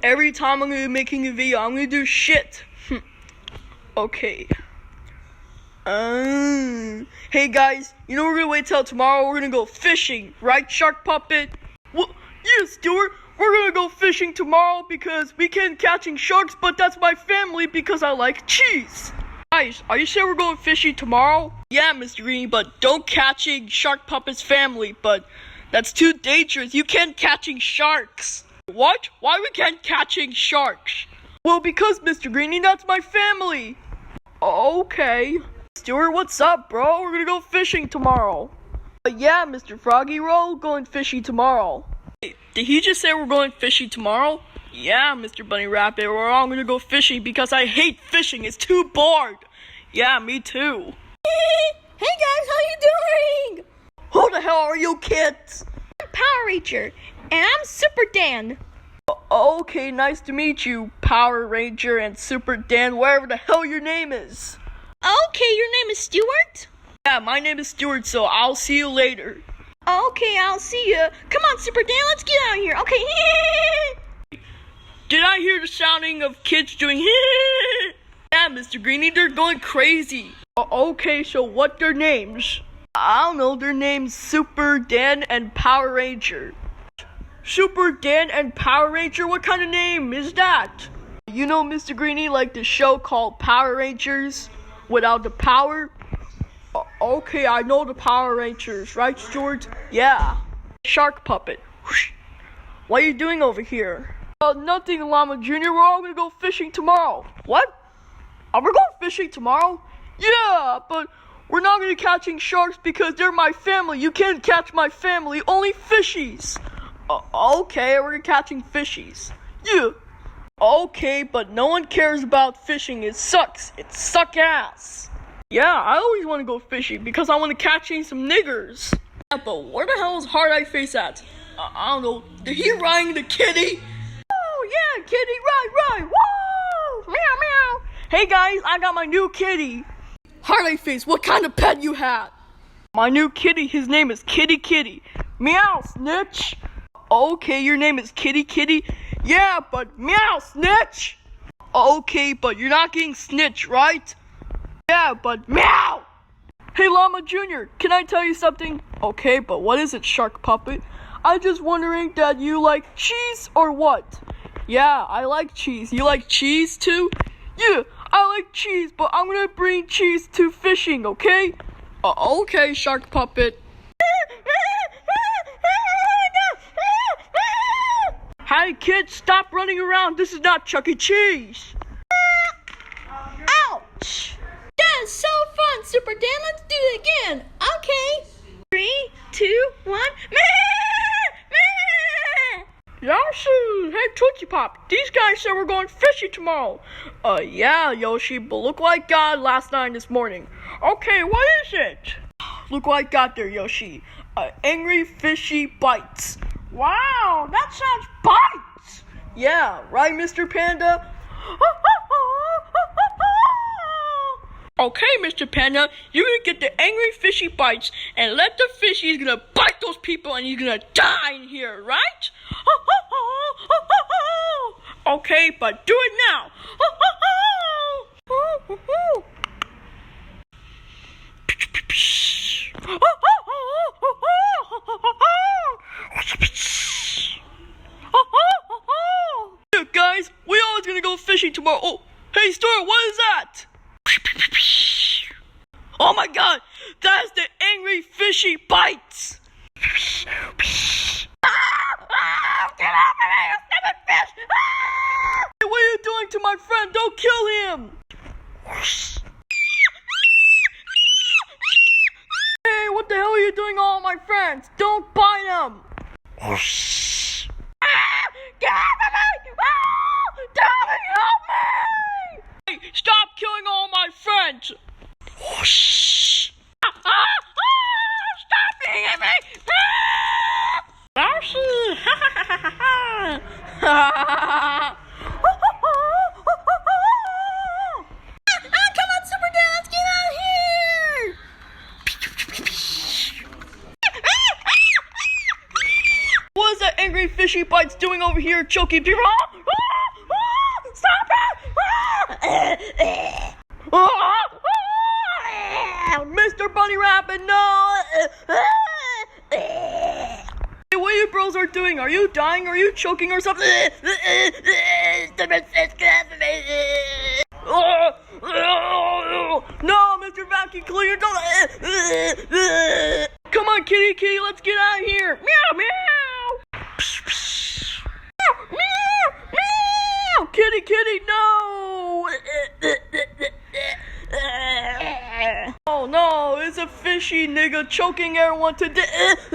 Every time I'm gonna be making a video, I'm gonna do shit. Okay. Hey guys, you know we're gonna wait till tomorrow. We're gonna go fishing, right, Shark Puppet? Well, yeah, Stuart. We're gonna go fishing tomorrow because we can catching sharks, but that's my family because I like cheese. Guys, are you sure we're going fishing tomorrow? Yeah, Mr. Green, but don't catching Shark Puppet's family. But that's too dangerous. You can't catching sharks. What? Why we can't catching sharks? Well, because Mr. Greenie, that's my family. Okay. Stuart, what's up, bro? We're gonna go fishing tomorrow. Yeah, Mr. Froggy, we're all going fishing tomorrow. Wait, did he just say we're going fishing tomorrow? Yeah, Mr. Bunny Rabbit, we're all gonna go fishing because I hate fishing. It's too bored. Yeah, me too. Hey guys, how you doing? Who the hell are you kids? I'm Power Ranger, and I'm Super Dan. Okay, nice to meet you, Power Ranger and Super Dan, wherever the hell your name is. Okay, your name is Stuart? Yeah, my name is Stuart, so I'll see you later. Okay, I'll see you. Come on, Super Dan, let's get out of here. Okay. Did I hear the sounding of kids doing Yeah, Mr. Greenie, they're going crazy. Okay, so what their names? I don't know, their names Super Dan and Power Ranger. Super Dan and Power Ranger? What kind of name is that? You know, Mr. Greenie, like the show called Power Rangers without the power? Okay, I know the Power Rangers, right, Stuart? Yeah. Shark Puppet. What are you doing over here? Nothing, Llama Jr. We're all gonna go fishing tomorrow. What? Are we going fishing tomorrow? Yeah, but we're not gonna catching sharks because they're my family. You can't catch my family, only fishies. Okay, we're catching fishies. Yeah. Okay, but no one cares about fishing. It sucks. It suck ass. Yeah, I always want to go fishing because I want to catch some niggers. Yeah, but where the hell is Hard Eye Face at? I don't know. Did he ride the kitty? Oh, yeah, kitty, right. Whoa! Meow, meow. Hey, guys, I got my new kitty. Hard Eye Face, what kind of pet you have? My new kitty, his name is Kitty Kitty. Meow, snitch. Okay, your name is Kitty Kitty? Yeah, but meow, snitch. Okay, but you're not getting snitch, right? Yeah, but meow! Hey, Llama Jr., can I tell you something? Okay, but what is it, Shark Puppet? I'm just wondering that you like cheese or what? Yeah, I like cheese. You like cheese too? Yeah, I like cheese, but I'm gonna bring cheese to fishing, okay? Okay, Shark Puppet. Hey, kids, stop running around. This is not Chuck E. Cheese. Ouch! That is so fun, Super Dan. Let's do it again. Okay. 3, 2, 1. Yoshi! Hey, Tootsie Pop. These guys said we're going fishing tomorrow. Yeah, Yoshi, but look what I got last night and this morning. Okay, what is it? Look what I got there, Yoshi. Angry Fishy Bites. Wow, that sounds bites! Yeah, right, Mr. Panda? Okay, Mr. Panda, you're gonna get the angry fishy bites and let the fishies gonna bite those people and you're gonna die in here, right? Okay, but do it now. Guys, we always gonna go fishing tomorrow. Oh, hey, Stuart, what is that? Oh my god, that is the angry fishy bites. Get off of me, you stupid fish. Hey, what are you doing to my friend? Don't kill him. Hey, what the hell are you doing to all my friends? Don't bite them. Get off of me! Daddy, help me! Hey, stop killing all my friends! Stop being me! Darcy! Come on, Super Dan, let's get out of here! What is that angry fishy bites doing over here choking people? Mr. Bunny Rabbit, no! Hey, what you bros are doing? Are you dying? Are you choking or something? No, Mr. Vacuum Cleaner, don't. Come on, kitty, let's get out of here. Meow, meow. Meow, meow. Kitty, no. Oh no, it's a fishy nigga choking everyone to death.